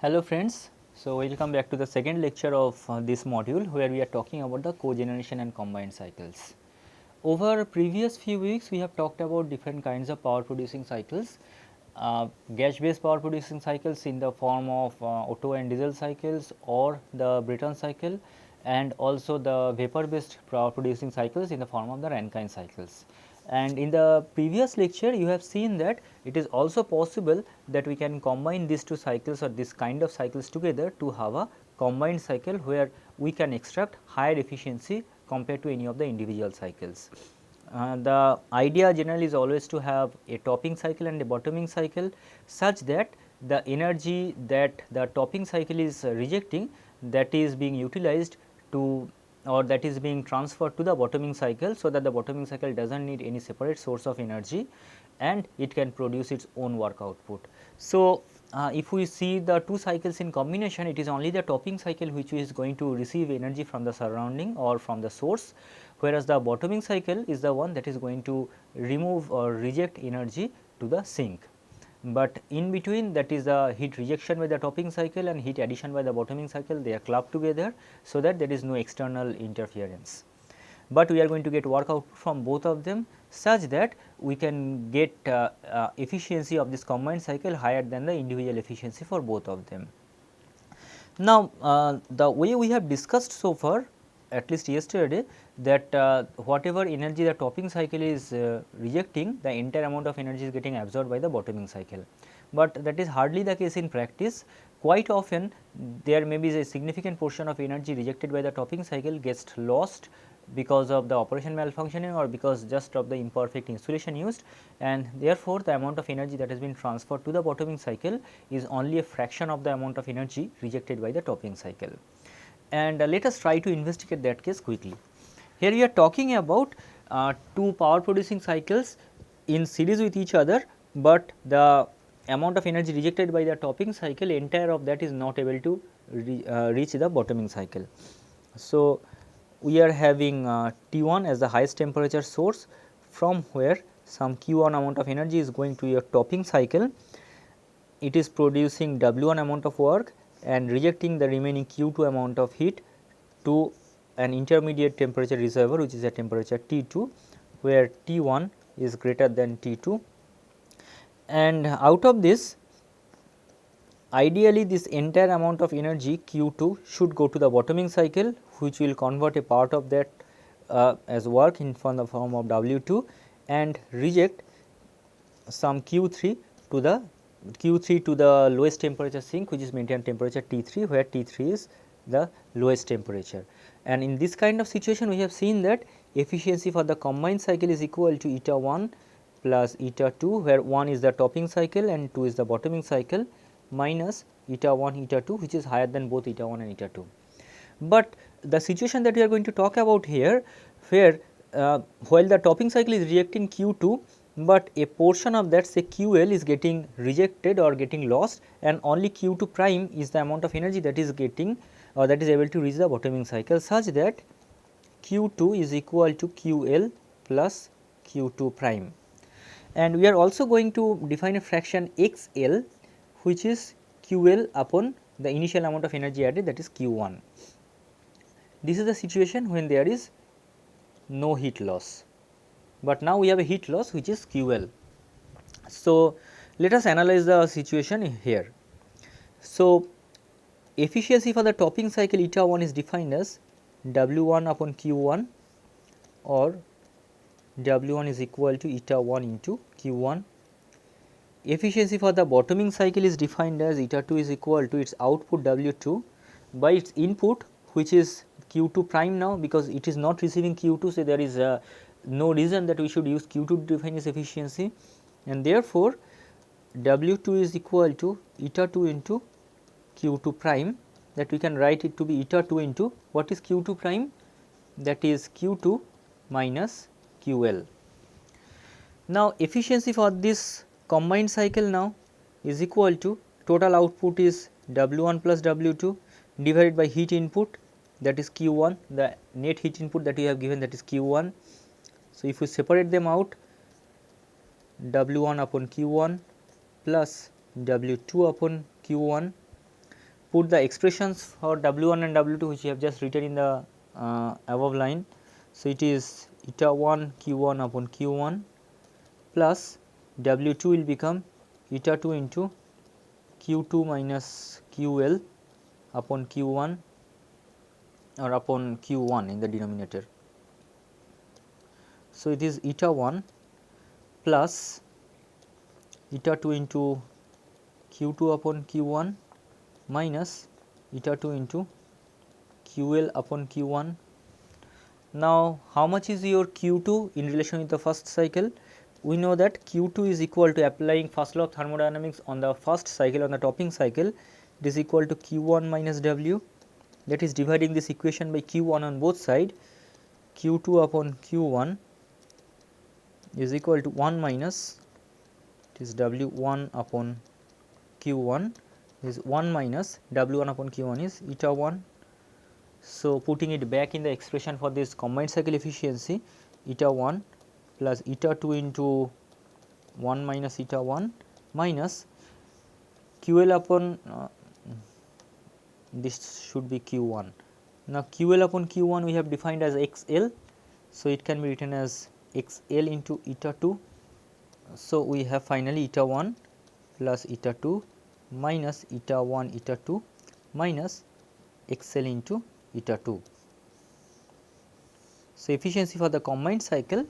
Hello friends, so welcome back to the second lecture of this module where we are talking about the cogeneration and combined cycles. Over previous few weeks we have talked about different kinds of power producing cycles, gas based power producing cycles in the form of Otto and diesel cycles or the Brayton cycle, and also the vapor based power producing cycles in the form of the Rankine cycles. And in the previous lecture you have seen that it is also possible that we can combine these two cycles or this kind of cycles together to have a combined cycle where we can extract higher efficiency compared to any of the individual cycles. The idea generally is always to have a topping cycle and a bottoming cycle such that the energy that the topping cycle is rejecting, that is being utilized to, or that is being transferred to the bottoming cycle, so that the bottoming cycle does not need any separate source of energy and it can produce its own work output. So, if we see the two cycles in combination, it is only the topping cycle which is going to receive energy from the surrounding or from the source, whereas the bottoming cycle is the one that is going to remove or reject energy to the sink. But in between, that is the heat rejection by the topping cycle and heat addition by the bottoming cycle, they are clubbed together, so that there is no external interference. But we are going to get work output from both of them such that we can get efficiency of this combined cycle higher than the individual efficiency for both of them. Now, the way we have discussed so far, at least yesterday, that whatever energy the topping cycle is rejecting, the entire amount of energy is getting absorbed by the bottoming cycle. But that is hardly the case in practice. Quite often there may be a significant portion of energy rejected by the topping cycle gets lost because of the operation malfunctioning or because just of the imperfect insulation used, and therefore, the amount of energy that has been transferred to the bottoming cycle is only a fraction of the amount of energy rejected by the topping cycle. And let us try to investigate that case quickly. Here we are talking about two power producing cycles in series with each other, but the amount of energy rejected by the topping cycle, entire of that is not able to reach the bottoming cycle. So, we are having T1 as the highest temperature source, from where some Q1 amount of energy is going to your topping cycle. It is producing W1 amount of work and rejecting the remaining Q2 amount of heat to an intermediate temperature reservoir, which is a temperature T2, where T1 is greater than T2. And out of this, ideally this entire amount of energy Q2 should go to the bottoming cycle, which will convert a part of that as work in the form of W2 and reject some Q3 to the lowest temperature sink, which is maintained temperature T3, where T3 is the lowest temperature. And in this kind of situation, we have seen that efficiency for the combined cycle is equal to eta 1 plus eta 2, where 1 is the topping cycle and 2 is the bottoming cycle, minus eta 1 eta 2, which is higher than both eta 1 and eta 2. But the situation that we are going to talk about here, where while the topping cycle is rejecting Q2, but a portion of that, say QL, is getting rejected or getting lost, and only Q2 prime is the amount of energy that is getting or that is able to reach the bottoming cycle, such that Q2 is equal to QL plus Q2 prime. And we are also going to define a fraction XL, which is QL upon the initial amount of energy added, that is Q1. This is the situation when there is no heat loss, but now we have a heat loss which is QL. So, let us analyze the situation here. So, efficiency for the topping cycle eta 1 is defined as W1 upon Q1, or W1 is equal to eta 1 into Q1. Efficiency for the bottoming cycle is defined as eta 2 is equal to its output W2 by its input, which is Q2 prime now, because it is not receiving Q2. So, there is no reason that we should use Q2 to define its efficiency, and therefore, W2 is equal to eta 2 into Q2 prime, that we can write it to be eta 2 into what is Q2 prime, that is Q2 minus QL. Now, efficiency for this combined cycle now is equal to total output is W1 plus W2 divided by heat input, that is Q1, the net heat input that we have given, that is Q1. So, if we separate them out, W1 upon Q1 plus W2 upon Q1 put the expressions for W1 and W2 which we have just written in the above line. So, it is eta 1 Q1 upon Q1 plus W2 will become eta 2 into Q2 minus QL upon Q1 or upon Q1 in the denominator. So, it is eta 1 plus eta 2 into Q2 upon Q1 minus eta 2 into QL upon Q1. Now, how much is your Q2 in relation with the first cycle? We know that Q2 is equal to, applying first law of thermodynamics on the first cycle, on the topping cycle, it is equal to Q1 minus W, that is dividing this equation by Q1 on both sides. Q2 upon Q1 is equal to 1 minus, it is W1 upon Q1 is 1 minus W1 upon Q1 is eta 1. So, putting it back in the expression for this combined cycle efficiency, eta 1 plus eta 2 into 1 minus eta 1 minus QL upon this should be Q1. Now, QL upon Q1 we have defined as XL. So, it can be written as XL into eta 2. So, we have finally eta 1 plus eta 2 minus eta 1 eta 2 minus XL into eta 2. So, efficiency for the combined cycle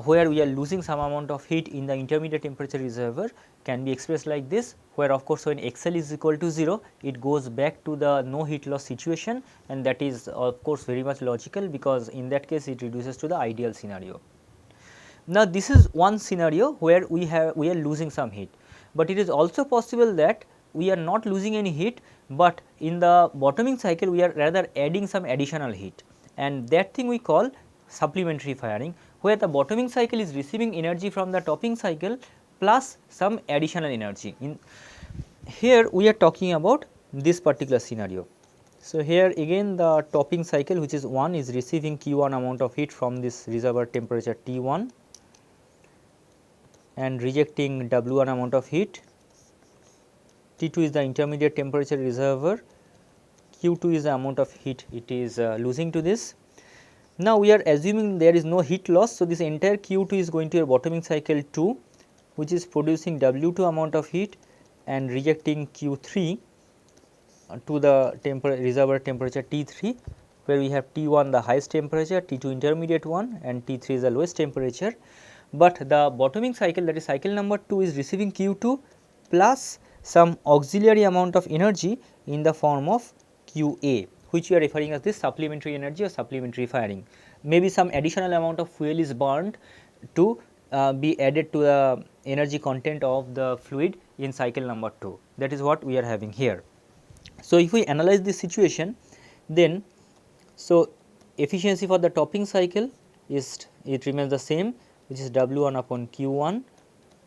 where we are losing some amount of heat in the intermediate temperature reservoir can be expressed like this, where of course, when XL is equal to 0, it goes back to the no heat loss situation, and that is of course very much logical, because in that case it reduces to the ideal scenario. Now, this is one scenario where we are losing some heat, but it is also possible that we are not losing any heat, but in the bottoming cycle we are rather adding some additional heat, and that thing we call supplementary firing, where the bottoming cycle is receiving energy from the topping cycle plus some additional energy. In here we are talking about this particular scenario. So, here again the topping cycle, which is 1, is receiving Q1 amount of heat from this reservoir temperature T1 and rejecting W1 amount of heat. T2 is the intermediate temperature reservoir, Q2 is the amount of heat it is losing to this. Now, we are assuming there is no heat loss. So, this entire Q2 is going to a bottoming cycle 2, which is producing W2 amount of heat and rejecting Q3 to the reservoir temperature T3, where we have T1 the highest temperature, T2 intermediate one, and T3 is the lowest temperature. But the bottoming cycle, that is cycle number 2, is receiving Q2 plus some auxiliary amount of energy in the form of QA, which we are referring as this supplementary energy or supplementary firing. Maybe some additional amount of fuel is burned to be added to the energy content of the fluid in cycle number 2. That is what we are having here. So, if we analyze this situation, then so efficiency for the topping cycle is, it remains the same, which is W1 upon Q1,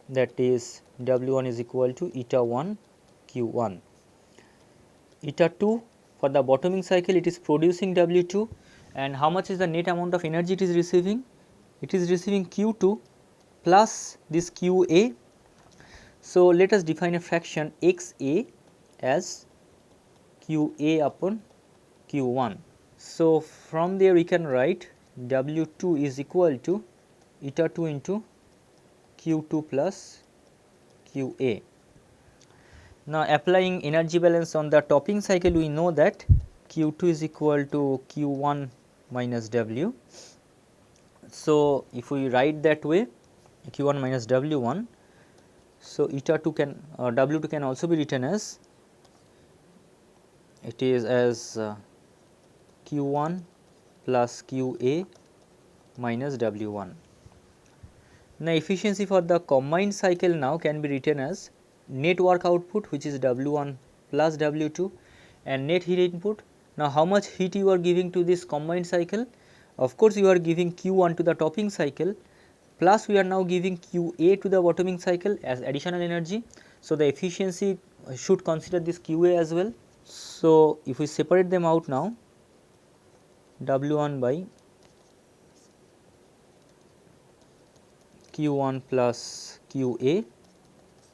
that is W1 is equal to eta 1 Q1. Eta 2 for the bottoming cycle, it is producing W2, and how much is the net amount of energy it is receiving? It is receiving Q2 plus this QA. So, let us define a fraction XA as QA upon Q1. So, from there we can write W2 is equal to eta 2 into Q2 plus QA. Now, applying energy balance on the topping cycle, we know that Q2 is equal to Q1 minus W. So, if we write that way, Q1 minus W1, so eta 2 can W2 can also be written as, it is as Q1 plus QA minus W1. Now, efficiency for the combined cycle now can be written as net work output, which is W1 plus W2, and net heat input. Now, how much heat you are giving to this combined cycle? Of course, you are giving Q1 to the topping cycle, plus we are now giving QA to the bottoming cycle as additional energy. So, the efficiency should consider this QA as well. So, if we separate them out now, W1 by Q1 plus QA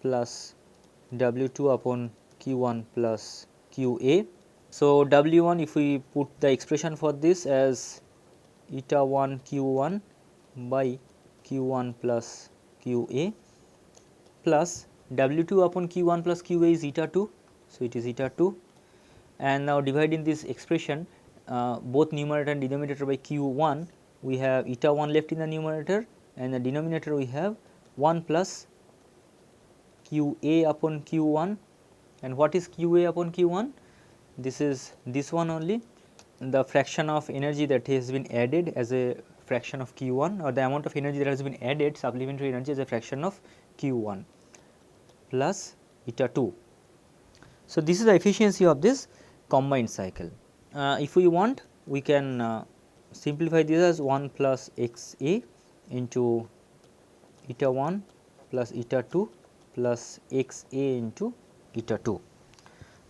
plus W2 upon Q1 plus Q A. So, W1, if we put the expression for this as eta 1 Q 1 by Q 1 plus Q A plus W 2 upon Q 1 plus Q A is eta 2. So, it is eta 2, and now dividing this expression both numerator and denominator by Q 1, we have eta 1 left in the numerator, and the denominator we have 1 plus Q A upon Q 1. And what is Q A upon Q 1? This is this one only, the fraction of energy that has been added as a fraction of Q 1, or the amount of energy that has been added, supplementary energy, as a fraction of Q 1 plus eta 2. So, this is the efficiency of this combined cycle. If we want, we can simplify this as 1 plus x A into eta 1 plus eta 2 plus x A into eta 2.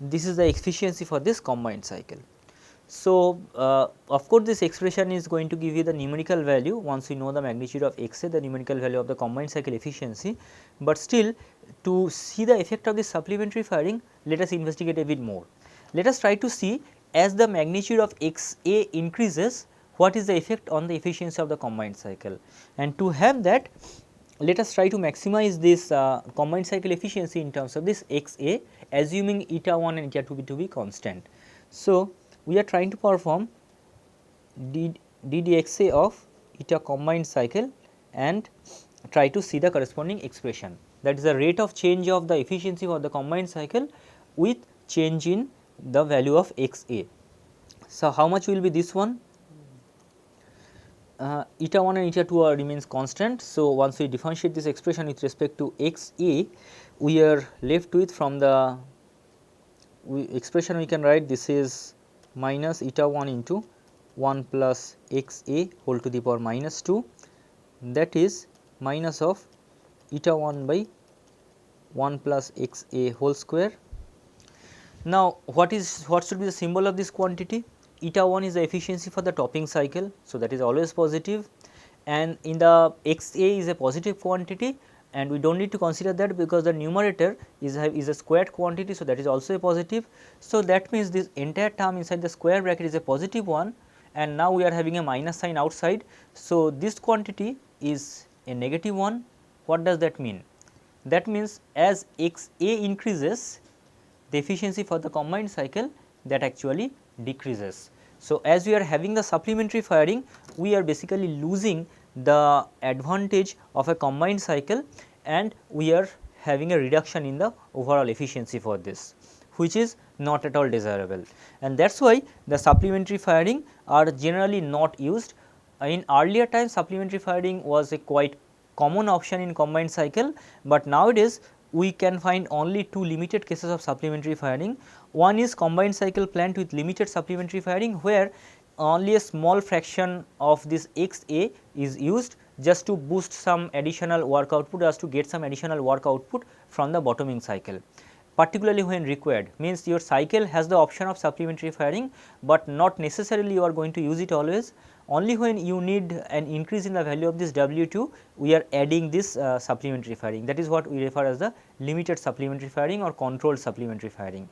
This is the efficiency for this combined cycle. So, of course, this expression is going to give you the numerical value once we know the magnitude of x A, the numerical value of the combined cycle efficiency, but still to see the effect of this supplementary firing, let us investigate a bit more. Let us try to see, as the magnitude of x A increases, what is the effect on the efficiency of the combined cycle, and to have that, let us try to maximize this combined cycle efficiency in terms of this x A, assuming eta 1 and eta 2 to be constant. So, we are trying to perform ddxa of eta combined cycle and try to see the corresponding expression, that is the rate of change of the efficiency for the combined cycle with change in the value of x A. So, how much will be this one? Eta 1 and eta 2 remains constant. So, once we differentiate this expression with respect to x A, we are left with, from the expression we can write, this is minus eta 1 into 1 plus x A whole to the power minus 2, that is minus of eta 1 by 1 plus x A whole square. Now, what should be the symbol of this quantity? Eta 1 is the efficiency for the topping cycle. So, that is always positive, and in the x A is a positive quantity, and we do not need to consider that because the numerator is a squared quantity. So, that is also a positive. So, that means this entire term inside the square bracket is a positive one, and now we are having a minus sign outside. So, this quantity is a negative one. What does that mean? That means as x A increases, the efficiency for the combined cycle that actually decreases. So, as we are having the supplementary firing, we are basically losing the advantage of a combined cycle, and we are having a reduction in the overall efficiency for this, which is not at all desirable, and that is why the supplementary firing are generally not used. In earlier times, supplementary firing was a quite common option in combined cycle, but nowadays we can find only two limited cases of supplementary firing. One is combined cycle plant with limited supplementary firing, where only a small fraction of this x A is used just to boost some additional work output, as to get some additional work output from the bottoming cycle, particularly when required. Means your cycle has the option of supplementary firing, but not necessarily you are going to use it always. Only when you need an increase in the value of this W 2, we are adding this supplementary firing. That is what we refer as the limited supplementary firing or controlled supplementary firing.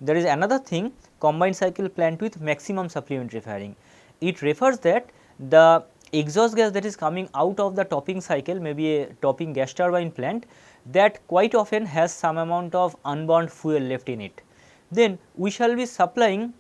There is another thing, combined cycle plant with maximum supplementary firing. It refers that the exhaust gas that is coming out of the topping cycle, maybe a topping gas turbine plant, that quite often has some amount of unburned fuel left in it. Then we shall be supplying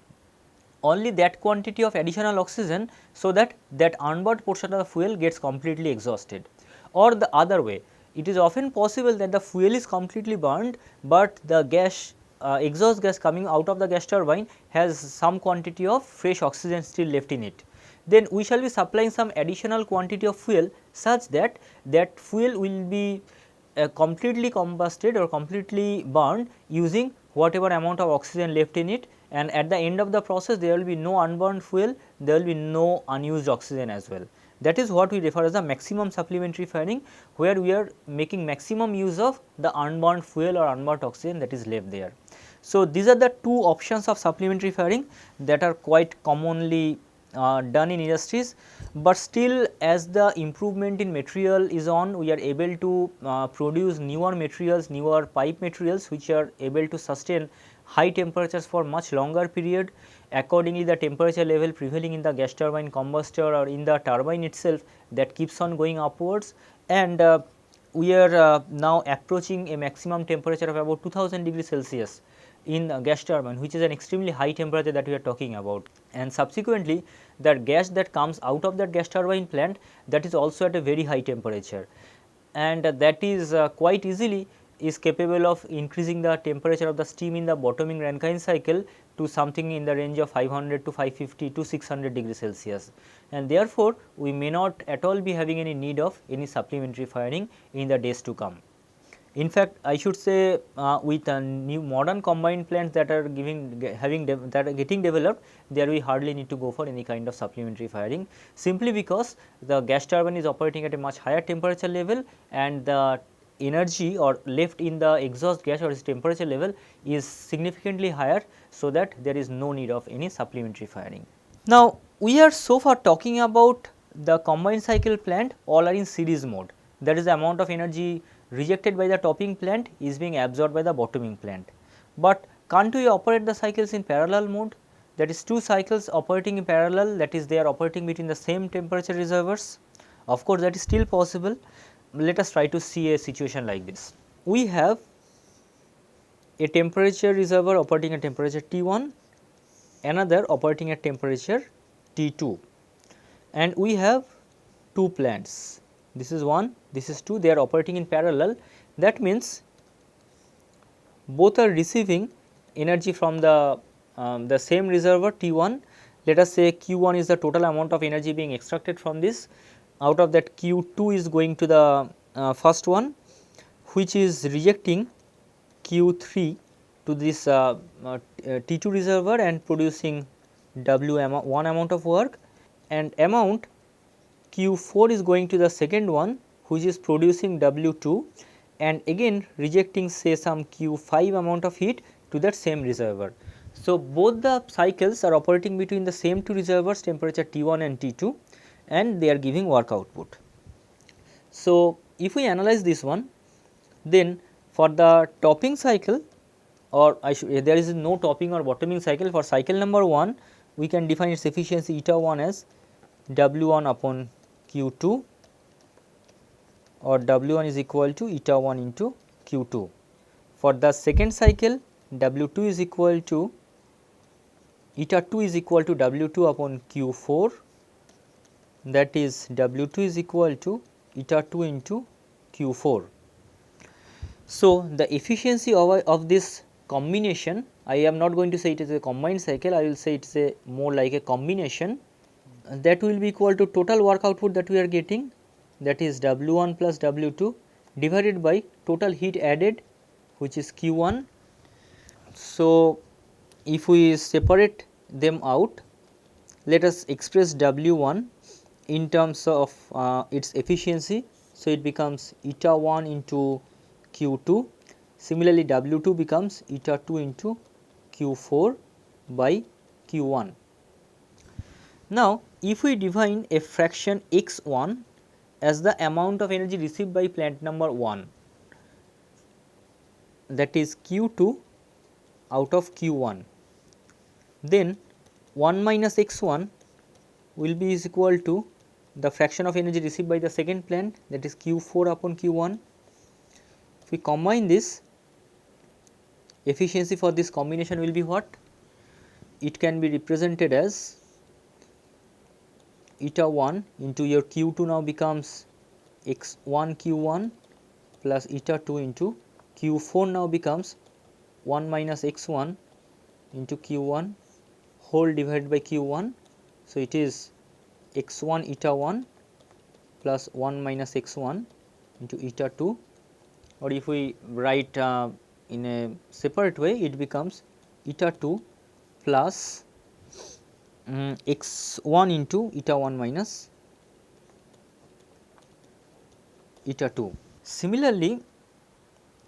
only that quantity of additional oxygen, so that that unburned portion of the fuel gets completely exhausted. Or the other way, it is often possible that the fuel is completely burned, but the gas exhaust gas coming out of the gas turbine has some quantity of fresh oxygen still left in it. Then we shall be supplying some additional quantity of fuel, such that that fuel will be completely combusted or completely burned using whatever amount of oxygen left in it, and at the end of the process there will be no unburned fuel, there will be no unused oxygen as well. That is what we refer as the maximum supplementary firing, where we are making maximum use of the unburned fuel or unburned oxygen that is left there. So, these are the two options of supplementary firing that are quite commonly done in industries, but still as the improvement in material is on, we are able to produce newer materials, newer pipe materials which are able to sustain high temperatures for much longer period. Accordingly, the temperature level prevailing in the gas turbine combustor or in the turbine itself, that keeps on going upwards, and we are now approaching a maximum temperature of about 2000 degrees Celsius in gas turbine, which is an extremely high temperature that we are talking about. And subsequently, the gas that comes out of that gas turbine plant, that is also at a very high temperature, and that is quite easily is capable of increasing the temperature of the steam in the bottoming Rankine cycle to something in the range of 500 to 550 to 600 degrees Celsius, and therefore, we may not at all be having any need of any supplementary firing in the days to come. In fact, I should say with new modern combined plants that are that are getting developed, there we hardly need to go for any kind of supplementary firing, simply because the gas turbine is operating at a much higher temperature level, and the energy or left in the exhaust gas or its temperature level is significantly higher, so that there is no need of any supplementary firing. Now, we are so far talking about the combined cycle plant all are in series mode, that is the amount of energy rejected by the topping plant is being absorbed by the bottoming plant. But can't we operate the cycles in parallel mode, that is two cycles operating in parallel, that is they are operating between the same temperature reservoirs? Of course, that is still possible. Let us try to see a situation like this. We have a temperature reservoir operating at temperature T1, another operating at temperature T2, and we have two plants. This is 1, this is 2, they are operating in parallel. That means both are receiving energy from the same reservoir T1. Let us say Q1 is the total amount of energy being extracted from this. Out of that, Q2 is going to the first one, which is rejecting Q3 to this T2 reservoir and producing one amount of work, and amount Q4 is going to the second one, which is producing W2, and again rejecting say some Q5 amount of heat to that same reservoir. So, both the cycles are operating between the same two reservoirs, temperature T1 and T2, and they are giving work output. So, if we analyze this one, then for the topping cycle, or there is no topping or bottoming cycle, for cycle number 1, we can define its efficiency eta 1 as W1 upon Q2, or W1 is equal to eta 1 into Q2. For the second cycle, W2 is equal to eta 2 is equal to W2 upon Q4, that is W2 is equal to eta 2 into Q4. So, the efficiency of this combination, I am not going to say it is a combined cycle, I will say it is a more like a combination, that will be equal to total work output that we are getting, that is W1 plus W2 divided by total heat added, which is Q1. So, if we separate them out, let us express W1 in terms of its efficiency. So, it becomes eta 1 into Q2. Similarly, W2 becomes eta 2 into Q4 by Q1. Now, if we define a fraction x1 as the amount of energy received by plant number 1, that is Q2 out of Q1, then 1 minus x1 will be is equal to the fraction of energy received by the second plant, that is Q4 upon Q1. If we combine this, efficiency for this combination will be what? It can be represented as eta 1 into your Q2 now becomes x1 Q1 plus eta 2 into Q4 now becomes 1 minus x1 into Q1 whole divided by Q1. So, it is x1 eta 1 plus 1 minus x1 into eta 2, or if we write in a separate way, it becomes eta 2 plus x1 into eta 1 minus eta 2. Similarly,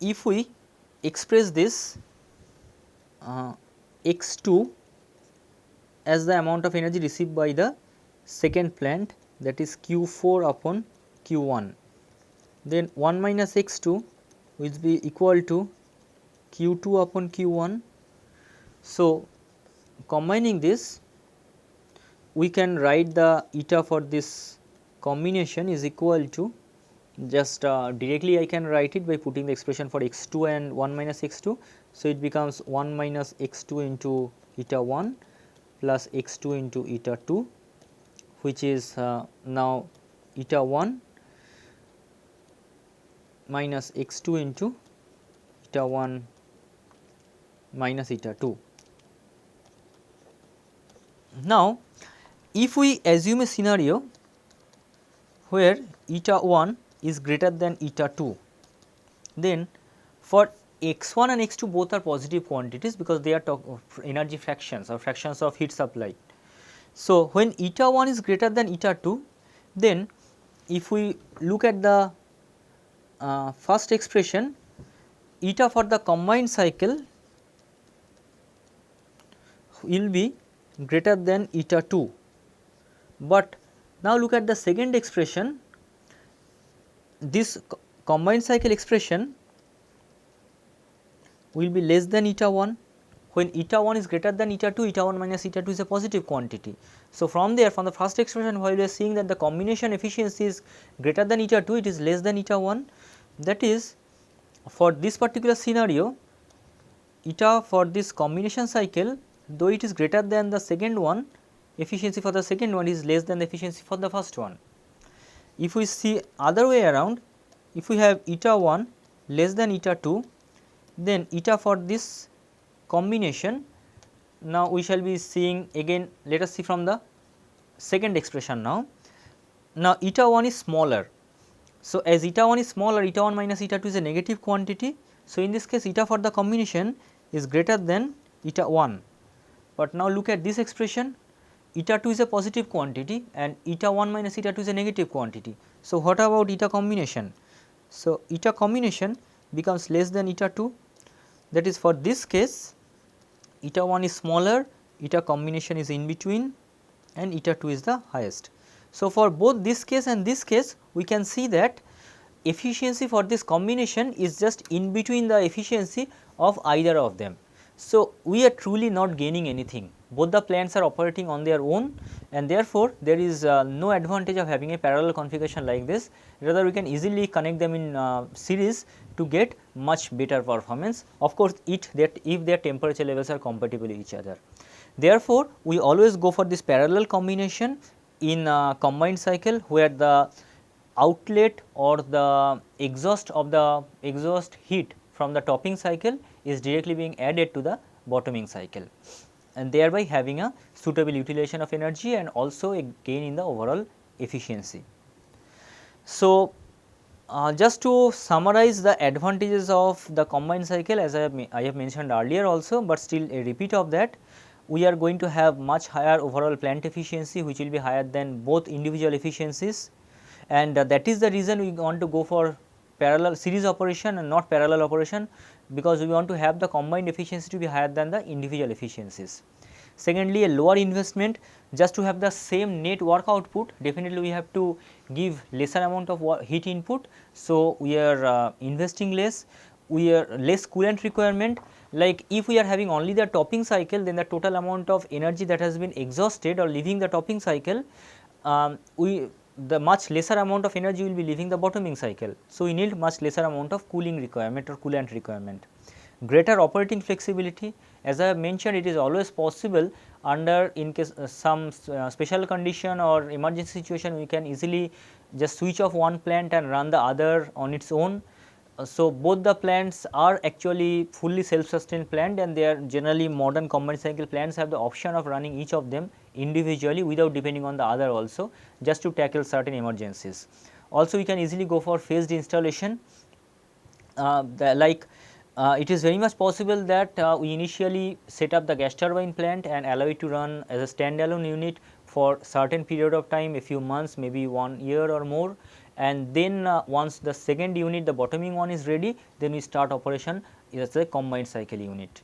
if we express this x2 as the amount of energy received by the second plant, that is Q4 upon Q1, then 1 minus x2 will be equal to Q2 upon Q1 So, combining this, we can write the eta for this combination is equal to, just directly I can write it by putting the expression for x 2 and 1 minus x 2. So, it becomes 1 minus x 2 into eta 1 plus x 2 into eta 2, which is now eta 1 minus x 2 into eta 1 minus eta 2. Now, if we assume a scenario where eta 1 is greater than eta 2, then for x 1 and x 2 both are positive quantities, because they are energy fractions or fractions of heat supply. So, when eta 1 is greater than eta 2, then if we look at the first expression, eta for the combined cycle will be greater than eta 2. But now look at the second expression, this combined cycle expression will be less than eta 1. When eta 1 is greater than eta 2, eta 1 minus eta 2 is a positive quantity. So, from there, from the first expression, while we are seeing that the combination efficiency is greater than eta 2, it is less than eta 1. That is, for this particular scenario, eta for this combination cycle, though it is greater than the second one, efficiency for the second one is less than the efficiency for the first one. If we see other way around, if we have eta 1 less than eta 2, then eta for this combination, now we shall be seeing again, let us see from the second expression now. Now, eta 1 is smaller. So, as eta 1 is smaller, eta 1 minus eta 2 is a negative quantity. So, in this case, eta for the combination is greater than eta 1. But now look at this expression, eta 2 is a positive quantity and eta 1 minus eta 2 is a negative quantity. So, what about eta combination? So, eta combination becomes less than eta 2, that is, for this case eta 1 is smaller, eta combination is in between and eta 2 is the highest. So, for both this case and this case, we can see that efficiency for this combination is just in between the efficiency of either of them. So, we are truly not gaining anything, both the plants are operating on their own, and therefore, there is no advantage of having a parallel configuration like this. Rather, we can easily connect them in series to get much better performance, of course, if their temperature levels are compatible with each other. Therefore, we always go for this parallel combination in combined cycle, where the outlet or the exhaust of the exhaust heat from the topping cycle is directly being added to the bottoming cycle, and thereby having a suitable utilization of energy and also a gain in the overall efficiency. So, just to summarize the advantages of the combined cycle, as I have mentioned earlier also, but still a repeat of that, we are going to have much higher overall plant efficiency, which will be higher than both individual efficiencies, and that is the reason we want to go for parallel series operation and not parallel operation, because we want to have the combined efficiency to be higher than the individual efficiencies. Secondly, a lower investment, just to have the same net work output, definitely we have to give lesser amount of heat input. So, we are investing less, we are less coolant requirement. Like if we are having only the topping cycle, then the total amount of energy that has been exhausted or leaving the topping cycle, the much lesser amount of energy will be leaving the bottoming cycle. So, we need much lesser amount of cooling requirement or coolant requirement. Greater operating flexibility, as I have mentioned, it is always possible under in case some special condition or emergency situation, we can easily just switch off one plant and run the other on its own. So, both the plants are actually fully self-sustained plant, and they are generally modern combined cycle plants have the option of running each of them individually without depending on the other also, just to tackle certain emergencies. Also, we can easily go for phased installation, it is very much possible that we initially set up the gas turbine plant and allow it to run as a standalone unit for certain period of time, a few months, maybe 1 year or more, and then once the second unit, the bottoming one, is ready, then we start operation as a combined cycle unit.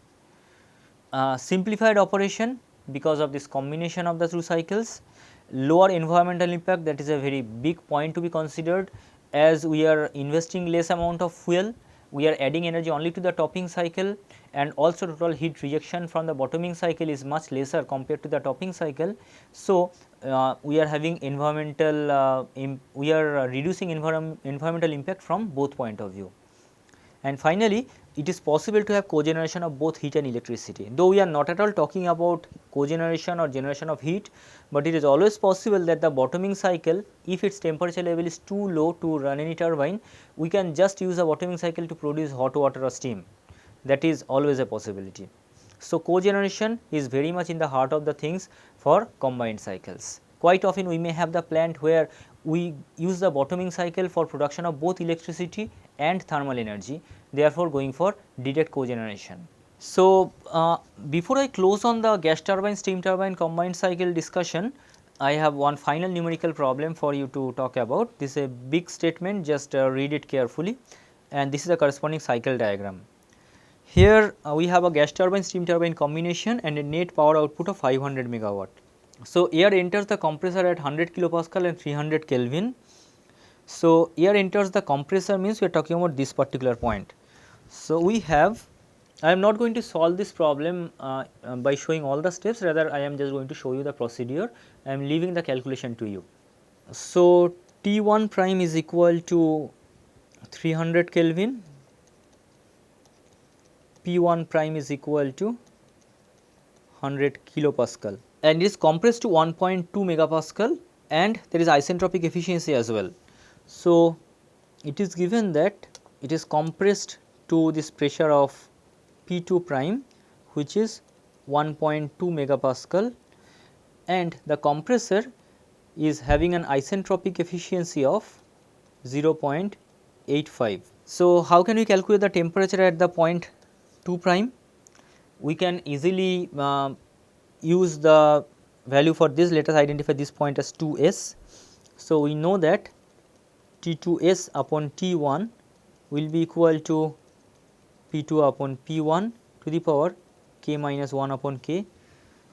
Simplified operation because of this combination of the two cycles, lower environmental impact, that is a very big point to be considered, as we are investing less amount of fuel, we are adding energy only to the topping cycle, and also total heat rejection from the bottoming cycle is much lesser compared to the topping cycle. So, we are having environmental we are reducing environmental impact from both point of view. And finally, it is possible to have cogeneration of both heat and electricity, though we are not at all talking about cogeneration or generation of heat, but it is always possible that the bottoming cycle, if its temperature level is too low to run any turbine, we can just use the bottoming cycle to produce hot water or steam. That is always a possibility. So, cogeneration is very much in the heart of the things for combined cycles. Quite often we may have the plant where we use the bottoming cycle for production of both electricity and thermal energy, therefore going for direct cogeneration. So, before I close on the gas turbine, steam turbine combined cycle discussion, I have one final numerical problem for you to talk about. This is a big statement, just read it carefully, and this is the corresponding cycle diagram. Here we have a gas turbine steam turbine combination and a net power output of 500 megawatt. So, air enters the compressor at 100 kilopascal and 300 Kelvin. So, air enters the compressor means we are talking about this particular point. So, we have, I am not going to solve this problem by showing all the steps, rather I am just going to show you the procedure. I am leaving the calculation to you. So, T1 prime is equal to 300 Kelvin, P1 prime is equal to 100 kilopascal, and it is compressed to 1.2 megapascal, and there is isentropic efficiency as well. So, it is given that it is compressed to this pressure of P2 prime, which is 1.2 megapascal, and the compressor is having an isentropic efficiency of 0.85. So, how can we calculate the temperature at the point 2 prime? We can easily use the value for this. Let us identify this point as 2s. So, we know that T2s upon T1 will be equal to P2 upon P1 to the power k minus 1 upon k.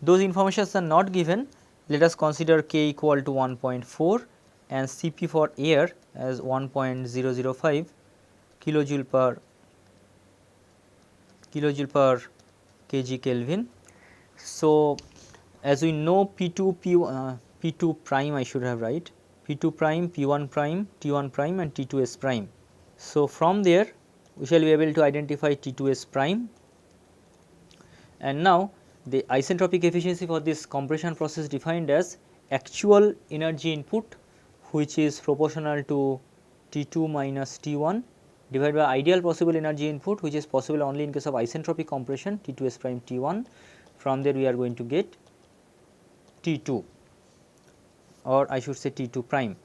Those informations are not given. Let us consider k equal to 1.4 and Cp for air as 1.005 kilojoule per kg Kelvin. So, as we know P2 prime, I should have write P2 prime, P1 prime, T1 prime and T2s prime. So, from there we shall be able to identify T2s prime, and now the isentropic efficiency for this compression process defined as actual energy input, which is proportional to T2 minus T1 divided by ideal possible energy input, which is possible only in case of isentropic compression T2s prime T1. From there we are going to get T2, or I should say T2 prime.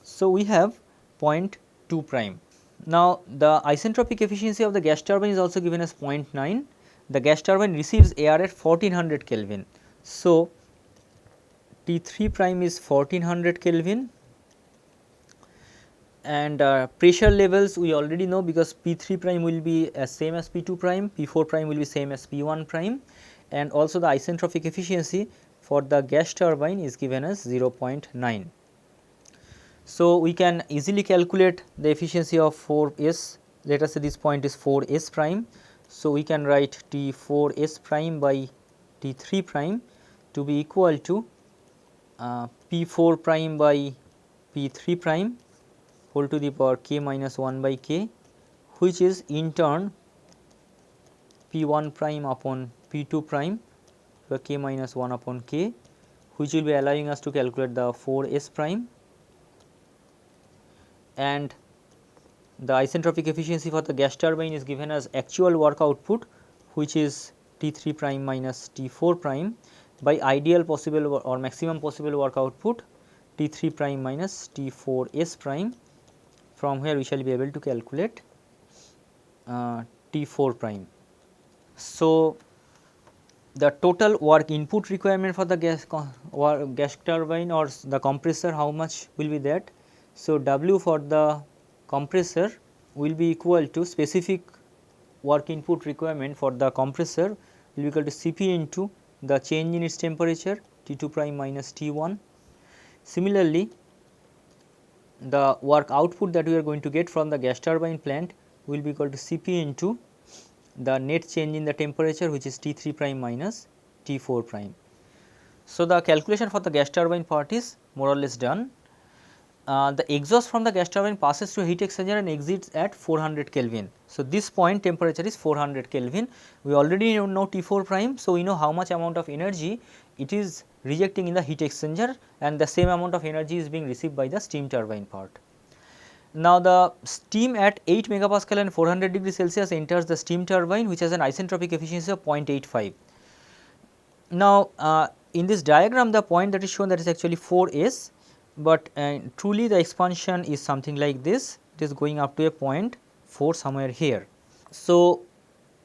So, we have 0.2 prime. Now, the isentropic efficiency of the gas turbine is also given as 0.9. The gas turbine receives air at 1400 Kelvin. So, T3 prime is 1400 Kelvin, and pressure levels we already know, because P3 prime will be same as P2 prime, P4 prime will be same as P1 prime, and also the isentropic efficiency for the gas turbine is given as 0.9. So, we can easily calculate the efficiency of 4s. Let us say this point is 4s prime. So, we can write T4s prime by T3 prime to be equal to P4 prime by P3 prime whole to the power k minus 1 by k, which is in turn P1 prime upon P2 prime by k minus 1 upon k, which will be allowing us to calculate the 4s prime, and the isentropic efficiency for the gas turbine is given as actual work output, which is T3 prime minus T4 prime by ideal possible or maximum possible work output T3 prime minus T4s prime. From here we shall be able to calculate T4 prime. So, the total work input requirement for the gas turbine or the compressor, how much will be that? So, W for the compressor will be equal to specific work input requirement for the compressor will be equal to Cp into the change in its temperature T2 prime minus T1. Similarly, the work output that we are going to get from the gas turbine plant will be equal to Cp into the net change in the temperature, which is T3 prime minus T4 prime. So, the calculation for the gas turbine part is more or less done. The exhaust from the gas turbine passes through a heat exchanger and exits at 400 Kelvin. So, this point temperature is 400 Kelvin. We already know T4 prime. So, we know how much amount of energy it is rejecting in the heat exchanger, and the same amount of energy is being received by the steam turbine part. Now, the steam at 8 megapascal and 400 degree Celsius enters the steam turbine, which has an isentropic efficiency of 0.85. Now, in this diagram, the point that is shown, that is actually 4s, but truly the expansion is something like this. It is going up to a point 4 somewhere here. So,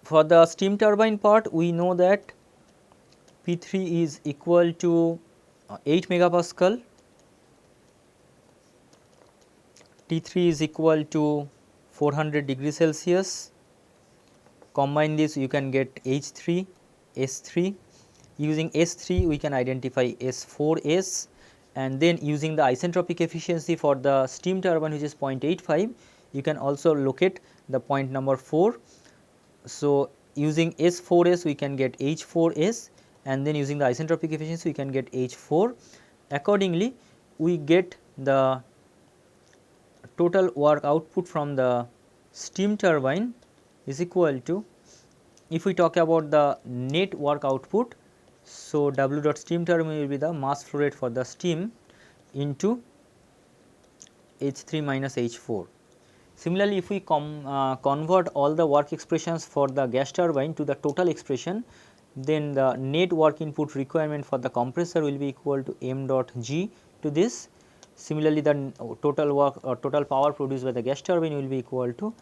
for the steam turbine part, we know that P3 is equal to 8 megapascal, T3 is equal to 400 degree Celsius. Combine this, you can get H3, S3. Using S3, we can identify S4S, and then using the isentropic efficiency for the steam turbine, which is 0.85, you can also locate the point number 4. So, using S4S, we can get H4S, and then using the isentropic efficiency, we can get H4. Accordingly, we get the total work output from the steam turbine is equal to, if we talk about the net work output, so W dot steam turbine will be the mass flow rate for the steam into H3 minus H4. Similarly, if we convert all the work expressions for the gas turbine to the total expression, then the net work input requirement for the compressor will be equal to m dot g to this. Similarly, the total work or total power produced by the gas turbine will be equal to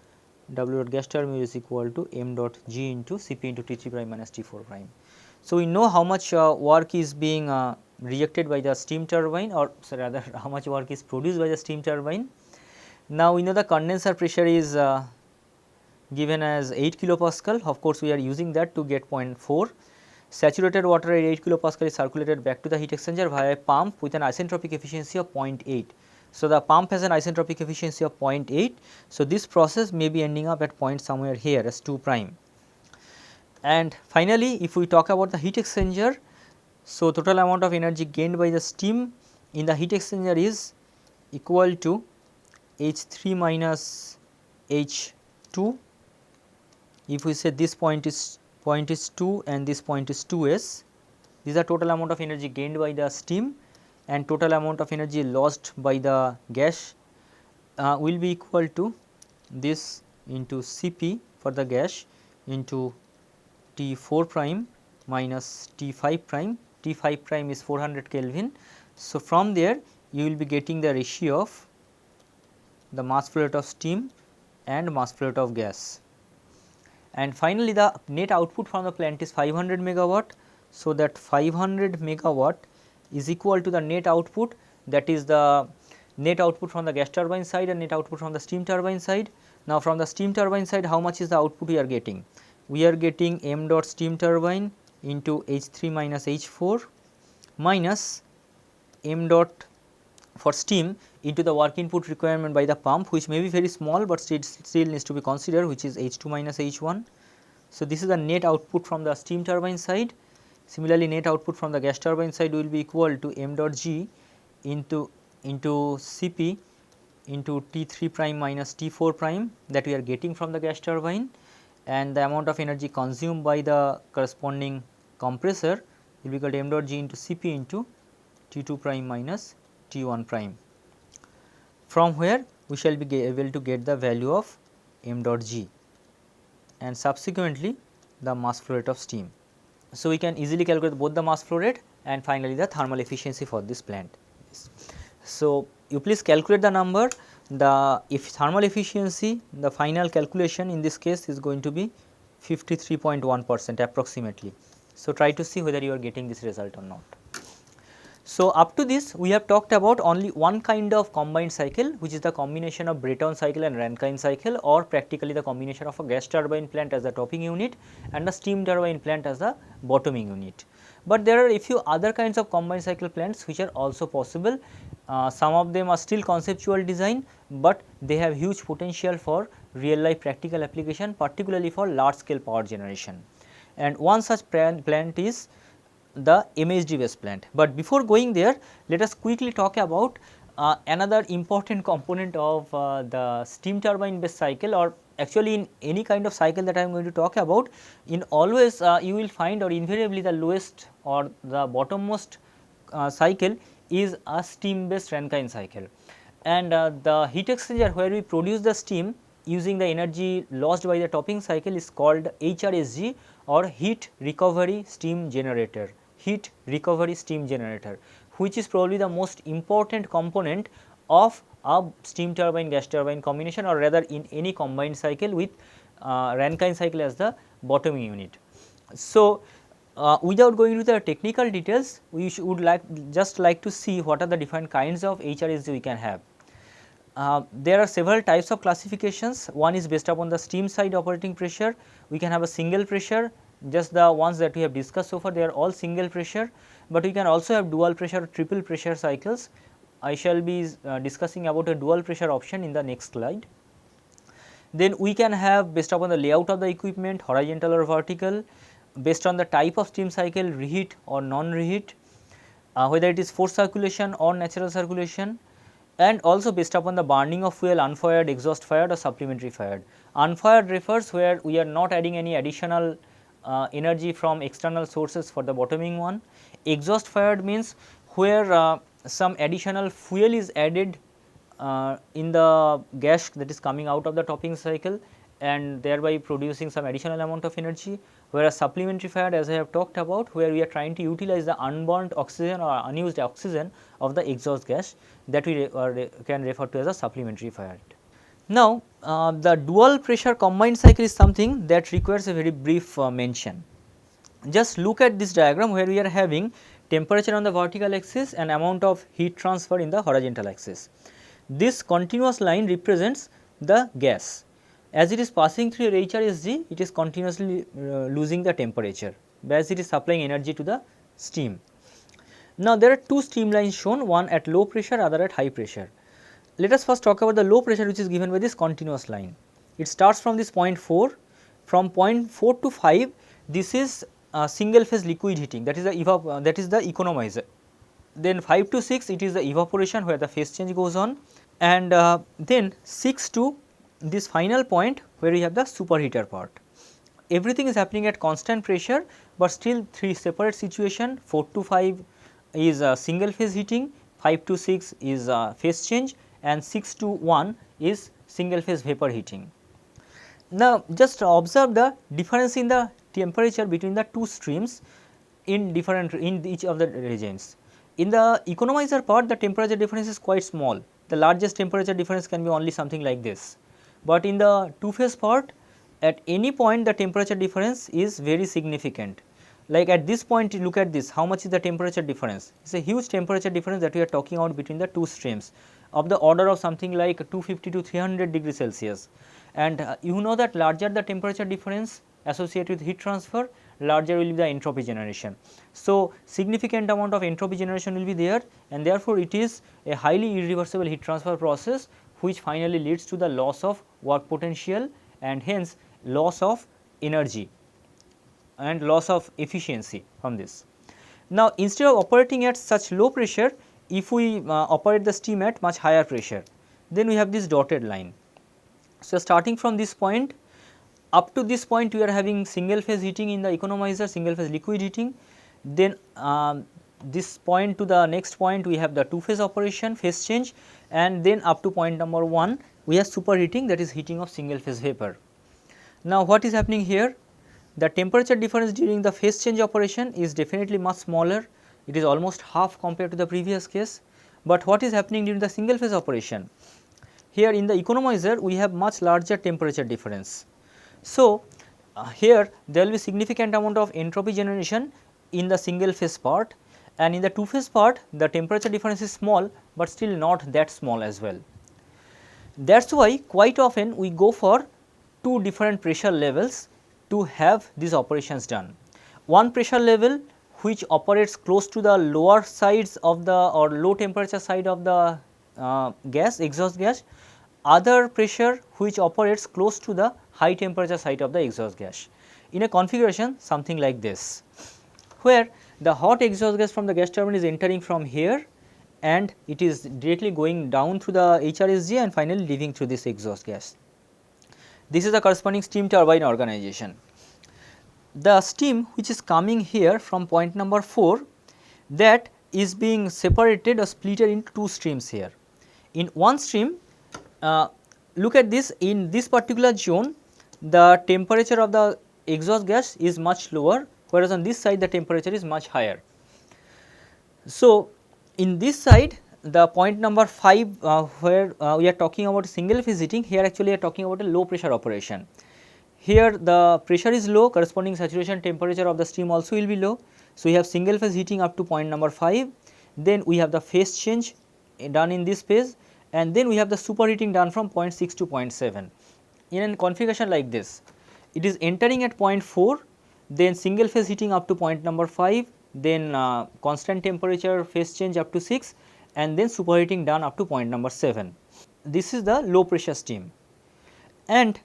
W dot gas turbine is equal to m dot g into Cp into T3 prime minus T4 prime. So, we know how much work is being rejected by the steam turbine, or rather how much work is produced by the steam turbine. Now, we know the condenser pressure is given as 8 kilopascal. Of course, we are using that to get 0.4. Saturated water at 8 kilopascal is circulated back to the heat exchanger via a pump with an isentropic efficiency of 0.8. So, the pump has an isentropic efficiency of 0.8. So, this process may be ending up at point somewhere here as 2 prime. And finally, if we talk about the heat exchanger, so total amount of energy gained by the steam in the heat exchanger is equal to H3 minus H2. If we say this point is 2 and this point is 2s, these are total amount of energy gained by the steam, and total amount of energy lost by the gas will be equal to this into Cp for the gas into T4 prime minus T5 prime. T5 prime is 400 Kelvin. So, from there you will be getting the ratio of the mass flow rate of steam and mass flow rate of gas. And finally, the net output from the plant is 500 megawatt. So, that 500 megawatt is equal to the net output, that is the net output from the gas turbine side and net output from the steam turbine side. Now, from the steam turbine side, how much is the output we are getting? We are getting m dot steam turbine into H3 minus H4 minus m dot for steam into the work input requirement by the pump, which may be very small, but still needs to be considered, which is H2 minus H1. So, this is the net output from the steam turbine side. Similarly, net output from the gas turbine side will be equal to m dot g into Cp into T3 prime minus T4 prime that we are getting from the gas turbine, and the amount of energy consumed by the corresponding compressor will be equal to m dot g into Cp into T2 prime minus T1 prime, from where we shall be able to get the value of m dot g and subsequently the mass flow rate of steam. So, we can easily calculate both the mass flow rate and finally the thermal efficiency for this plant. So, you please calculate the number. If thermal efficiency, the final calculation in this case is going to be 53.1% approximately. So, try to see whether you are getting this result or not. So, up to this we have talked about only one kind of combined cycle, which is the combination of Breton cycle and Rankine cycle, or practically the combination of a gas turbine plant as the topping unit and a steam turbine plant as the bottoming unit. But there are a few other kinds of combined cycle plants which are also possible. Some of them are still conceptual design, but they have huge potential for real life practical application, particularly for large scale power generation. And one such plant is the MHD based plant. But before going there, let us quickly talk about another important component of the steam turbine based cycle, or actually in any kind of cycle that I am going to talk about, in always you will find, or invariably the lowest or the bottommost cycle is a steam based Rankine cycle. And the heat exchanger where we produce the steam using the energy lost by the topping cycle is called HRSG, or heat recovery steam generator, which is probably the most important component of a steam turbine gas turbine combination, or rather in any combined cycle with Rankine cycle as the bottoming unit. So, without going into the technical details, we would just like to see what are the different kinds of HRSG we can have. There are several types of classifications. One is based upon the steam side operating pressure. We can have a single pressure, just the ones that we have discussed so far, they are all single pressure, but we can also have dual pressure or triple pressure cycles. I shall be discussing about a dual pressure option in the next slide. Then we can have, based upon the layout of the equipment, horizontal or vertical, based on the type of steam cycle, reheat or non-reheat, whether it is forced circulation or natural circulation, and also based upon the burning of fuel, unfired, exhaust fired or supplementary fired. Unfired refers where we are not adding any additional energy from external sources for the bottoming one. Exhaust fired means where some additional fuel is added in the gas that is coming out of the topping cycle, and thereby producing some additional amount of energy, whereas supplementary fired, as I have talked about, where we are trying to utilize the unburnt oxygen or unused oxygen of the exhaust gas, that we can refer to as a supplementary fired. Now, the dual pressure combined cycle is something that requires a very brief mention. Just look at this diagram where we are having temperature on the vertical axis and amount of heat transfer in the horizontal axis. This continuous line represents the gas. As it is passing through your HRSG, it is continuously losing the temperature as it is supplying energy to the steam. Now, there are two streamlines shown, one at low pressure, other at high pressure. Let us first talk about the low pressure, which is given by this continuous line. It starts from this point 4, from point 4 to 5, this is single phase liquid heating, that is the economizer. Then 5 to 6, it is the evaporation where the phase change goes on, and then 6 to this final point where we have the superheater part. Everything is happening at constant pressure, but still three separate situations. 4 to 5 is single phase heating, 5 to 6 is phase change, and 6 to 1 is single phase vapor heating. Now, just observe the difference in the temperature between the two streams in each of the regions. In the economizer part, the temperature difference is quite small. The largest temperature difference can be only something like this. But in the two phase part, at any point the temperature difference is very significant. Like at this point, look at this, how much is the temperature difference? It is a huge temperature difference that we are talking about between the two streams, of the order of something like 250 to 300 degrees Celsius. And you know that larger the temperature difference associated with heat transfer, larger will be the entropy generation. So, significant amount of entropy generation will be there, and therefore, it is a highly irreversible heat transfer process, which finally leads to the loss of work potential and hence loss of energy and loss of efficiency from this. Now, instead of operating at such low pressure, if we operate the steam at much higher pressure, then we have this dotted line. So, starting from this point up to this point, we are having single phase heating in the economizer, single phase liquid heating. Then this point to the next point, we have the two phase operation, phase change, and then up to point number 1, we have superheating, that is heating of single phase vapor. Now, what is happening here? The temperature difference during the phase change operation is definitely much smaller. It is almost half compared to the previous case. But what is happening during the single phase operation? Here in the economizer, we have much larger temperature difference. So, here there will be significant amount of entropy generation in the single phase part, and in the two phase part the temperature difference is small, but still not that small as well. That is why quite often we go for two different pressure levels to have these operations done. One pressure level which operates close to the lower sides of the or low temperature side of the gas, exhaust gas, other pressure which operates close to the high temperature side of the exhaust gas in a configuration something like this, where the hot exhaust gas from the gas turbine is entering from here and it is directly going down through the HRSG and finally leaving through this exhaust gas. This is the corresponding steam turbine organization. The steam which is coming here from point number 4, that is being separated or splitted into two streams here. In one stream, look at this, in this particular zone the temperature of the exhaust gas is much lower, whereas on this side the temperature is much higher. So, in this side the point number 5 where we are talking about single phase heating, here actually we are talking about a low pressure operation. Here the pressure is low, corresponding saturation temperature of the steam also will be low. So, we have single phase heating up to point number 5, then we have the phase change done in this phase, and then we have the superheating done from point 6 to point 7. In a configuration like this, it is entering at point 4, then single phase heating up to point number 5, then constant temperature phase change up to 6, and then superheating done up to point number 7. This is the low pressure steam. And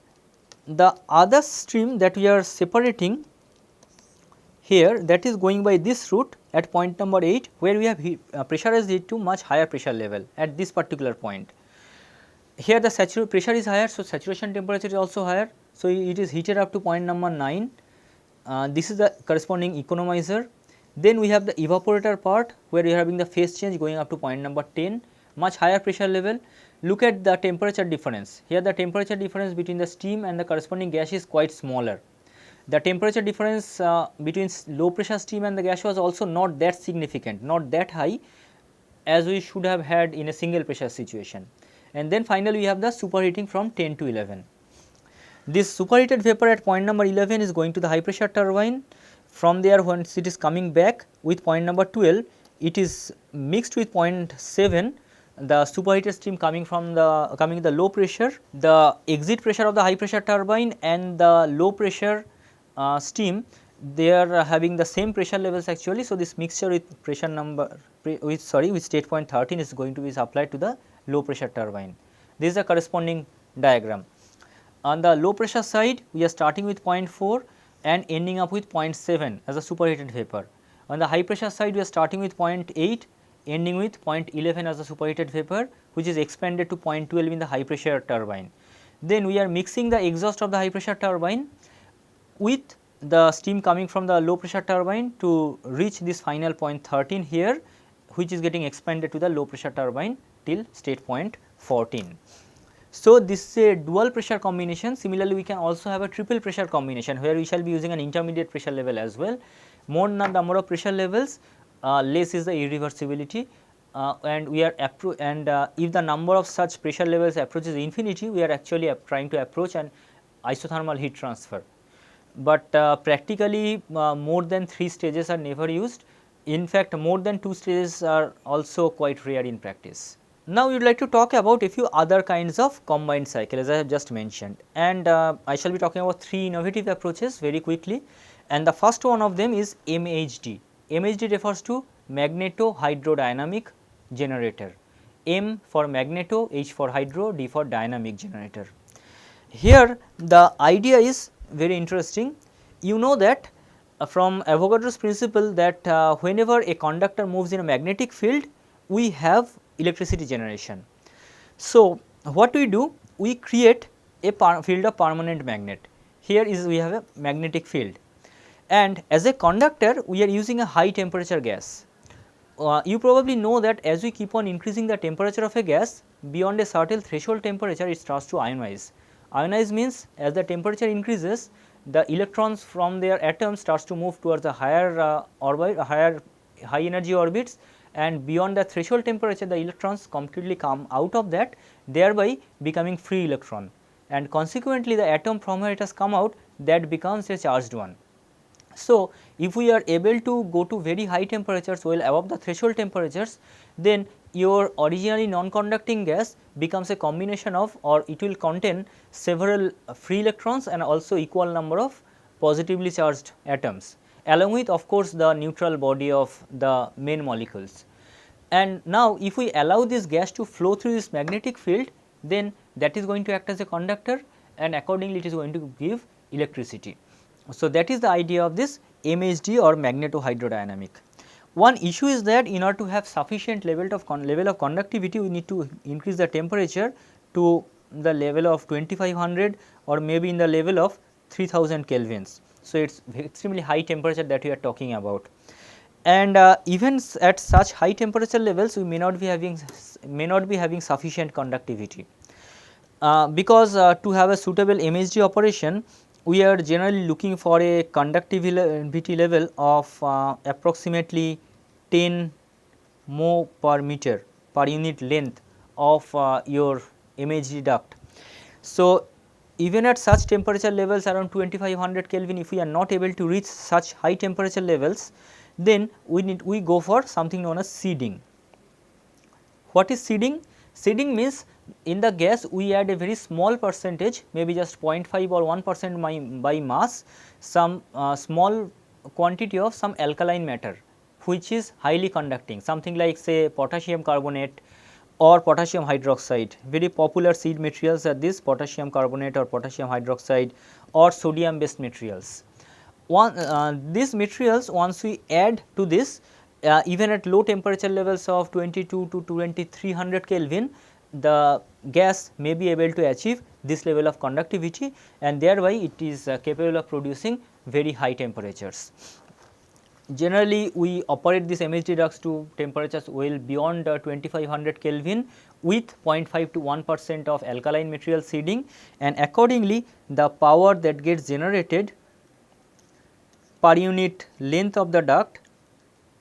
the other stream that we are separating here, that is going by this route at point number 8, where we have pressurized it to much higher pressure level at this particular point. Here the pressure is higher, so saturation temperature is also higher. So, it is heated up to point number 9. This is the corresponding economizer. Then we have the evaporator part, where we are having the phase change going up to point number 10, much higher pressure level. Look at the temperature difference. Here the temperature difference between the steam and the corresponding gas is quite smaller. The temperature difference between low pressure steam and the gas was also not that significant, not that high as we should have had in a single pressure situation. And then finally, we have the superheating from 10 to 11. This superheated vapor at point number 11 is going to the high pressure turbine. From there, once it is coming back with point number 12, it is mixed with point 7, the superheated steam coming from the low pressure, the exit pressure of the high pressure turbine and the low pressure steam, they are having the same pressure levels actually. So, this mixture with pressure number with state point 13 is going to be supplied to the low pressure turbine. This is the corresponding diagram. On the low pressure side, we are starting with point 4 and ending up with point 7 as a superheated vapor. On the high pressure side, we are starting with point 8, ending with point 11 as a superheated vapor, which is expanded to point 12 in the high pressure turbine. Then we are mixing the exhaust of the high pressure turbine with the steam coming from the low pressure turbine to reach this final point 13 here, which is getting expanded to the low pressure turbine till state point 14. So, this is a dual pressure combination. Similarly, we can also have a triple pressure combination, where we shall be using an intermediate pressure level as well. More number of pressure levels, less is the irreversibility, and we are if the number of such pressure levels approaches infinity, we are actually trying to approach an isothermal heat transfer. But practically more than 3 stages are never used. In fact, more than 2 stages are also quite rare in practice. Now, we would like to talk about a few other kinds of combined cycle, as I have just mentioned, and I shall be talking about 3 innovative approaches very quickly, and the first one of them is MHD. MHD refers to magneto-hydrodynamic generator. M for magneto, H for hydro, D for dynamic generator. Here the idea is very interesting. You know that from Avogadro's principle that whenever a conductor moves in a magnetic field, we have electricity generation. So, what we do? We create a field of permanent magnet. Here is we have a magnetic field, and as a conductor we are using a high temperature gas. You probably know that as we keep on increasing the temperature of a gas beyond a certain threshold temperature, it starts to ionize. Ionize means as the temperature increases, the electrons from their atoms starts to move towards the higher high energy orbits, and beyond the threshold temperature the electrons completely come out of that, thereby becoming free electron, and consequently the atom from where it has come out, that becomes a charged one. So, if we are able to go to very high temperatures, well above the threshold temperatures, then your originally non-conducting gas becomes a combination of, or it will contain several free electrons and also equal number of positively charged atoms, along with of course the neutral body of the main molecules. And now, if we allow this gas to flow through this magnetic field, then that is going to act as a conductor, and accordingly it is going to give electricity. So, that is the idea of this MHD or magnetohydrodynamic. One issue is that in order to have sufficient level of conductivity, we need to increase the temperature to the level of 2500 or maybe in the level of 3000 kelvins. So, it is extremely high temperature that we are talking about, and even at such high temperature levels we may not be having sufficient conductivity, because to have a suitable MHD operation we are generally looking for a conductivity level of approximately 10 mho per meter per unit length of your MHD duct. So, even at such temperature levels around 2500 Kelvin, if we are not able to reach such high temperature levels, then we go for something known as seeding. What is seeding? Seeding means in the gas we add a very small percentage, maybe just 0.5 or 1% by mass, some small quantity of some alkaline matter which is highly conducting, something like say potassium carbonate or potassium hydroxide. Very popular seed materials are this potassium carbonate or potassium hydroxide or sodium based materials. These materials, once we add to this, even at low temperature levels of 22 to 2300 Kelvin, the gas may be able to achieve this level of conductivity, and thereby it is capable of producing very high temperatures. Generally we operate this MHD ducts to temperatures well beyond 2500 Kelvin with 0.5 to 1% of alkaline material seeding, and accordingly the power that gets generated per unit length of the duct,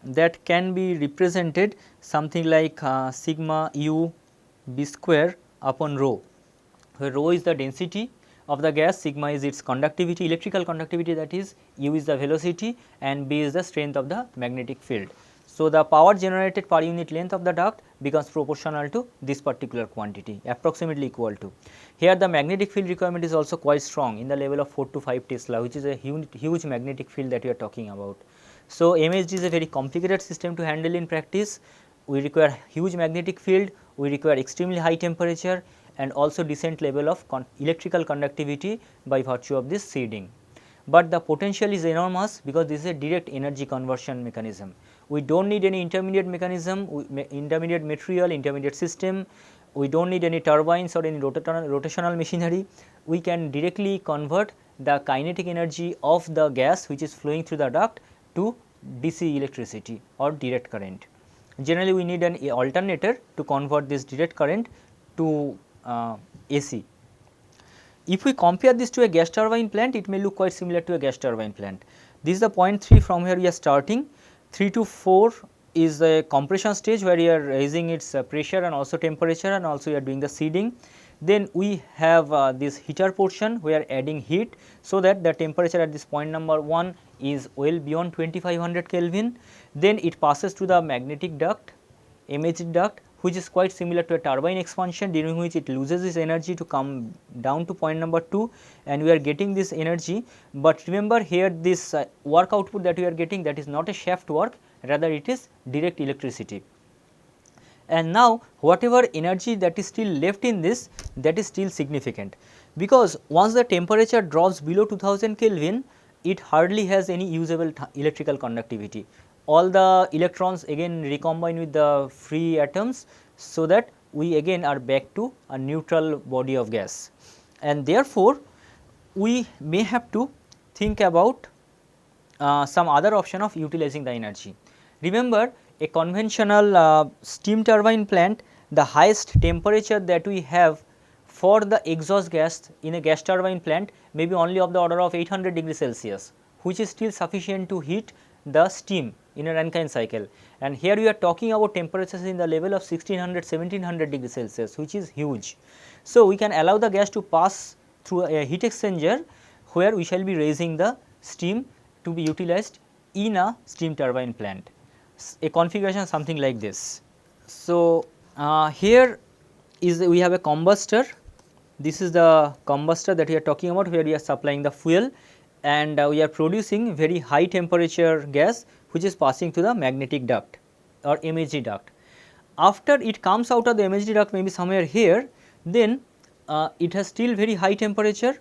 that can be represented something like sigma u b square upon rho, where rho is the density of the gas, sigma is its conductivity, electrical conductivity, that is u is the velocity and b is the strength of the magnetic field. So, the power generated per unit length of the duct becomes proportional to this particular quantity, approximately equal to. Here the magnetic field requirement is also quite strong in the level of 4 to 5 Tesla, which is a huge magnetic field that we are talking about. So, MHD is a very complicated system to handle in practice. We require huge magnetic field, we require extremely high temperature and also decent level of electrical conductivity by virtue of this seeding. But the potential is enormous because this is a direct energy conversion mechanism. We do not need any intermediate mechanism, intermediate material, intermediate system, we do not need any turbines or any rotational machinery. We can directly convert the kinetic energy of the gas which is flowing through the duct to DC electricity or direct current. Generally we need an alternator to convert this direct current to AC. If we compare this to a gas turbine plant, it may look quite similar to a gas turbine plant. This is the point 3 from where we are starting. 3 to 4 is the compression stage where we are raising its pressure and also temperature, and also we are doing the seeding. Then we have this heater portion where adding heat, so that the temperature at this point number 1 is well beyond 2500 Kelvin. Then it passes to the magnetic duct, MHD duct, which is quite similar to a turbine expansion, during which it loses its energy to come down to point number 2, and we are getting this energy. But remember here this work output that we are getting, that is not a shaft work, rather it is direct electricity. And now whatever energy that is still left in this, that is still significant, because once the temperature drops below 2000 Kelvin, it hardly has any usable electrical conductivity. All the electrons again recombine with the free atoms, so that we again are back to a neutral body of gas, and therefore we may have to think about some other option of utilizing the energy. Remember, a conventional steam turbine plant, the highest temperature that we have for the exhaust gas in a gas turbine plant may be only of the order of 800 degrees Celsius, which is still sufficient to heat the steam in a Rankine cycle. And here we are talking about temperatures in the level of 1600-1700 degrees Celsius, which is huge. So, we can allow the gas to pass through a heat exchanger, where we shall be raising the steam to be utilized in a steam turbine plant, a configuration something like this. So, here is we have a combustor. This is the combustor that we are talking about, where we are supplying the fuel, and we are producing very high temperature gas which is passing through the magnetic duct or MHD duct. After it comes out of the MHD duct, maybe somewhere here, then it has still very high temperature.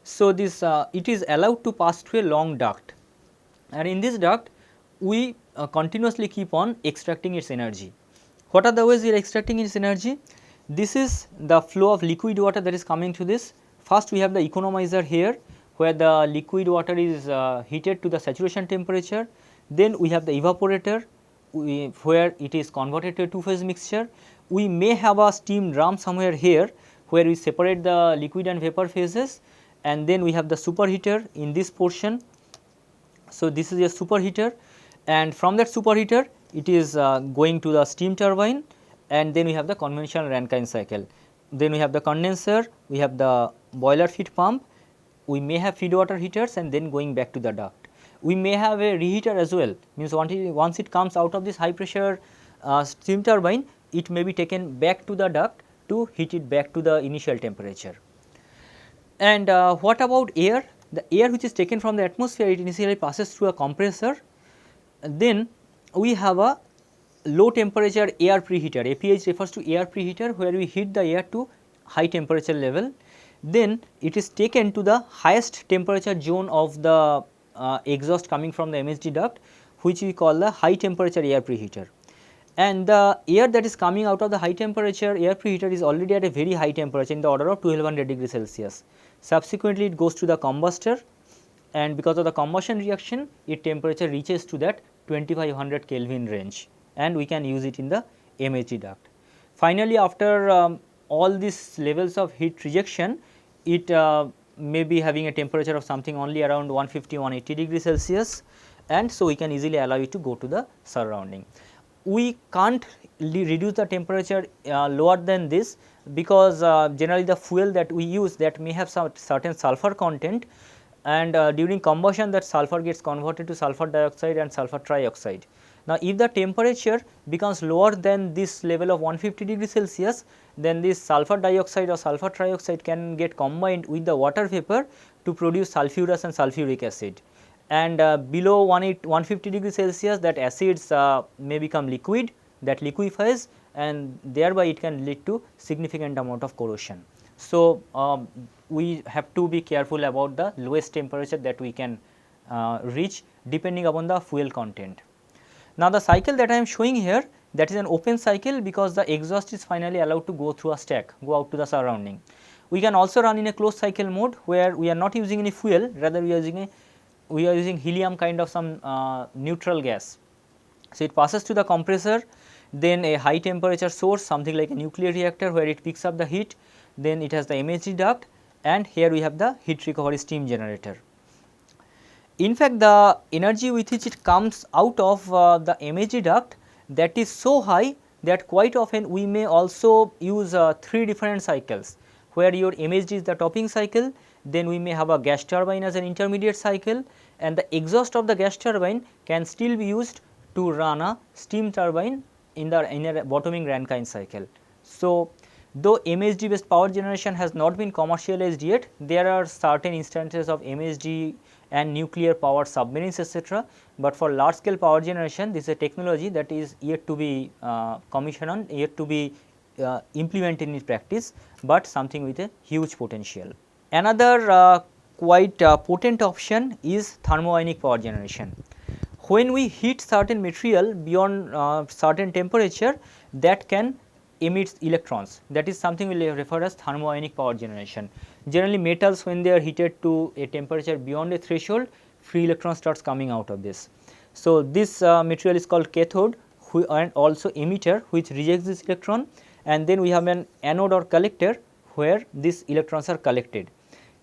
So, this it is allowed to pass through a long duct, and in this duct we continuously keep on extracting its energy. What are the ways we are extracting its energy? This is the flow of liquid water that is coming to this. First we have the economizer here, where the liquid water is heated to the saturation temperature. Then we have the evaporator, where it is converted to a two phase mixture. We may have a steam drum somewhere here, where we separate the liquid and vapor phases, and then we have the superheater in this portion. So, this is a superheater, and from that superheater it is going to the steam turbine, and then we have the conventional Rankine cycle. Then we have the condenser, we have the boiler feed pump, we may have feed water heaters, and then going back to the duct. We may have a reheater as well, means once it comes out of this high pressure steam turbine, it may be taken back to the duct to heat it back to the initial temperature. And what about air? The air which is taken from the atmosphere, it initially passes through a compressor. Then we have a low temperature air preheater. APH refers to air preheater, where we heat the air to high temperature level. Then it is taken to the highest temperature zone of the exhaust coming from the MHD duct, which we call the high temperature air preheater. And the air that is coming out of the high temperature air preheater is already at a very high temperature, in the order of 1200 degree Celsius. Subsequently it goes to the combustor, and because of the combustion reaction, its temperature reaches to that 2500 Kelvin range, and we can use it in the MHD duct. Finally, after all these levels of heat rejection, it may be having a temperature of something only around 150-180 degree Celsius, and so we can easily allow it to go to the surrounding. We can't reduce the temperature lower than this, because generally the fuel that we use, that may have some certain sulfur content, and during combustion that sulfur gets converted to sulfur dioxide and sulfur trioxide. Now, if the temperature becomes lower than this level of 150 degree Celsius, then this sulfur dioxide or sulfur trioxide can get combined with the water vapor to produce sulfurous and sulfuric acid. And below 150 degree Celsius, that acids may become liquid, that liquefies, and thereby it can lead to significant amount of corrosion. So, we have to be careful about the lowest temperature that we can reach, depending upon the fuel content. Now, the cycle that I am showing here, that is an open cycle, because the exhaust is finally allowed to go through a stack, go out to the surrounding. We can also run in a closed cycle mode, where we are not using any fuel, rather we are using helium kind of some neutral gas. So, it passes to the compressor, then a high temperature source, something like a nuclear reactor, where it picks up the heat, then it has the MHD duct, and here we have the heat recovery steam generator. In fact, the energy with which it comes out of the MHD duct, that is so high that quite often we may also use 3 different cycles, where your MHD is the topping cycle, then we may have a gas turbine as an intermediate cycle, and the exhaust of the gas turbine can still be used to run a steam turbine in a bottoming Rankine cycle. So, though MHD based power generation has not been commercialized yet, there are certain instances of MHD and nuclear power submarines, etc., but for large scale power generation, this is a technology that is yet to be commissioned, yet to be implemented in practice, but something with a huge potential. Another quite potent option is thermoionic power generation. When we heat certain material beyond certain temperature, that can emit electrons, that is something we will refer as thermoionic power generation. Generally, metals, when they are heated to a temperature beyond a threshold, free electron starts coming out of this. So, this material is called cathode, and also emitter, which rejects this electron, and then we have an anode or collector, where these electrons are collected.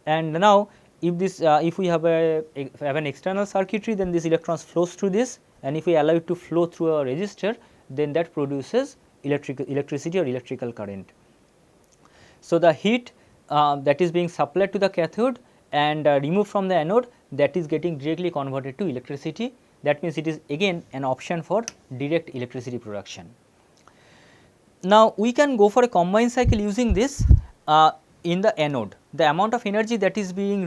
And now, if this if we have an external circuitry, then this electrons flows through this, and if we allow it to flow through a resistor, then that produces electricity or electrical current. So, the heat that is being supplied to the cathode and removed from the anode, that is getting directly converted to electricity. That means, it is again an option for direct electricity production. Now, we can go for a combined cycle using this in the anode. The amount of energy that is being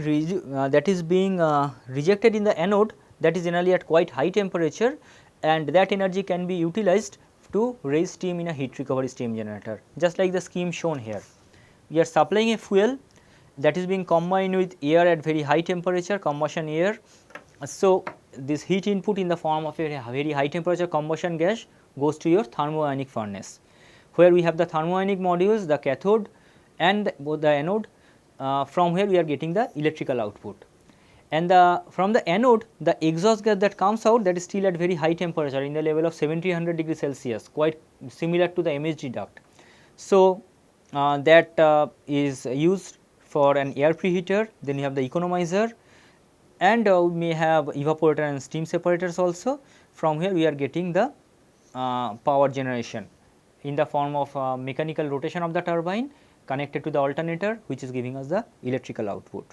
rejected in the anode, that is generally at quite high temperature, and that energy can be utilized to raise steam in a heat recovery steam generator, just like the scheme shown here. we are supplying a fuel that is being combined with air at very high temperature, combustion air. So, this heat input in the form of a very high temperature combustion gas goes to your thermoionic furnace, where we have the thermoionic modules, the cathode and both the anode, from where we are getting the electrical output. And from the anode, the exhaust gas that comes out, that is still at very high temperature in the level of 1700 degree Celsius, quite similar to the MHD duct. So, that is used for an air preheater. Then you have the economizer, and we may have evaporator and steam separators also. From here we are getting the power generation in the form of mechanical rotation of the turbine connected to the alternator, which is giving us the electrical output.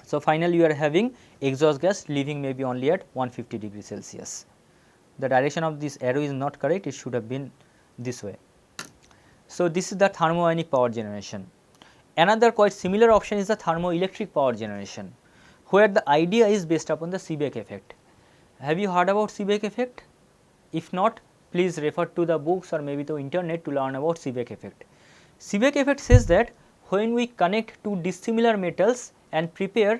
So, finally, you are having exhaust gas leaving maybe only at 150 degrees Celsius. The direction of this arrow is not correct, it should have been this way. So, this is the thermoionic power generation. Another quite similar option is the thermoelectric power generation, where the idea is based upon the Seebeck effect. Have you heard about Seebeck effect? If not, please refer to the books or maybe the internet to learn about Seebeck effect. Seebeck effect says that when we connect two dissimilar metals and prepare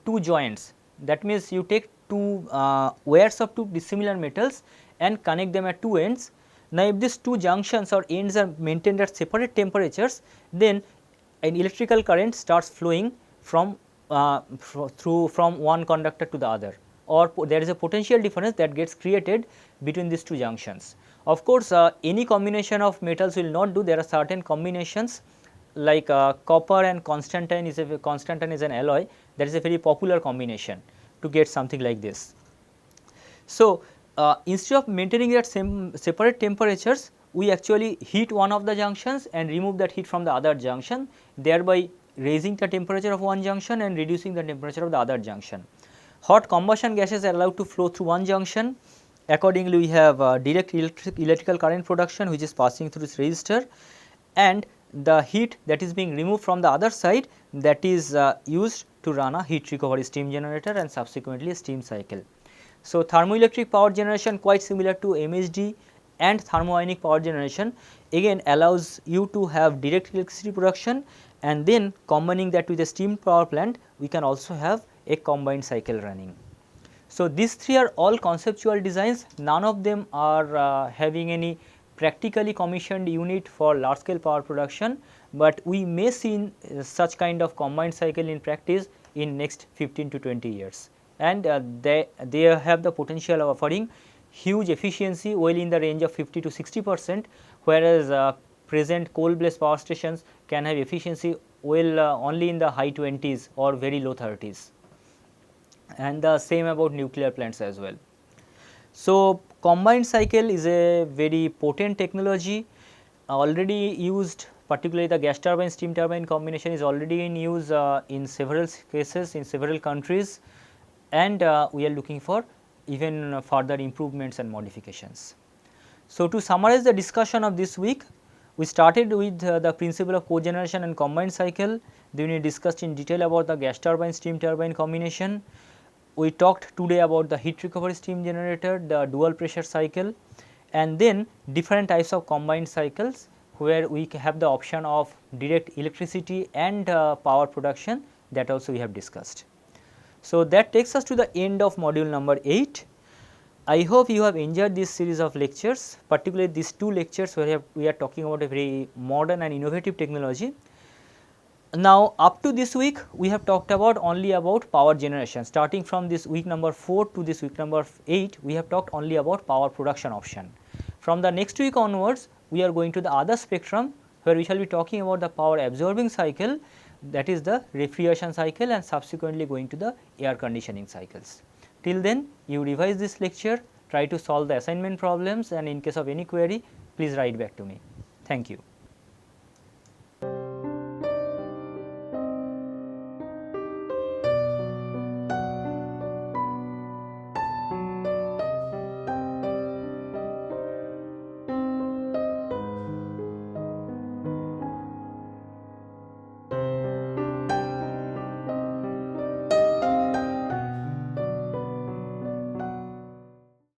two joints, that means you take two wires of two dissimilar metals and connect them at two ends. Now, if these two junctions or ends are maintained at separate temperatures, then an electrical current starts flowing from from one conductor to the other, or there is a potential difference that gets created between these two junctions. Of course, any combination of metals will not do. There are certain combinations like copper and Constantine is an alloy, that is a very popular combination to get something like this. So, instead of maintaining at separate temperatures, we actually heat one of the junctions and remove that heat from the other junction, thereby raising the temperature of one junction and reducing the temperature of the other junction. Hot combustion gases are allowed to flow through one junction. Accordingly, we have direct electrical current production, which is passing through this resistor, and the heat that is being removed from the other side, that is used to run a heat recovery steam generator and subsequently a steam cycle. So, thermoelectric power generation, quite similar to MHD and thermoionic power generation, again allows you to have direct electricity production, and then combining that with a steam power plant, we can also have a combined cycle running. So, these three are all conceptual designs, none of them are having any practically commissioned unit for large scale power production, but we may see such kind of combined cycle in practice in next 15 to 20 years, and they have the potential of offering huge efficiency well in the range of 50 to 60%, whereas present coal based power stations can have efficiency well only in the high 20s or very low 30s, and the same about nuclear plants as well. So, combined cycle is a very potent technology already used, particularly the gas turbine steam turbine combination is already in use in several cases in several countries, and we are looking for even further improvements and modifications. So, to summarize the discussion of this week, we started with the principle of cogeneration and combined cycle, then we discussed in detail about the gas turbine steam turbine combination. We talked today about the heat recovery steam generator, the dual pressure cycle, and then different types of combined cycles where we have the option of direct electricity and power production, that also we have discussed. So, that takes us to the end of module number 8. I hope you have enjoyed this series of lectures, particularly these two lectures where we are talking about a very modern and innovative technology. Now, up to this week we have talked about only about power generation. Starting from this week number 4 to this week number 8, we have talked only about power production option. From the next week onwards, we are going to the other spectrum where we shall be talking about the power absorbing cycle, that is the refrigeration cycle, and subsequently going to the air conditioning cycles. Till then, you revise this lecture, try to solve the assignment problems, and in case of any query, please write back to me. Thank you.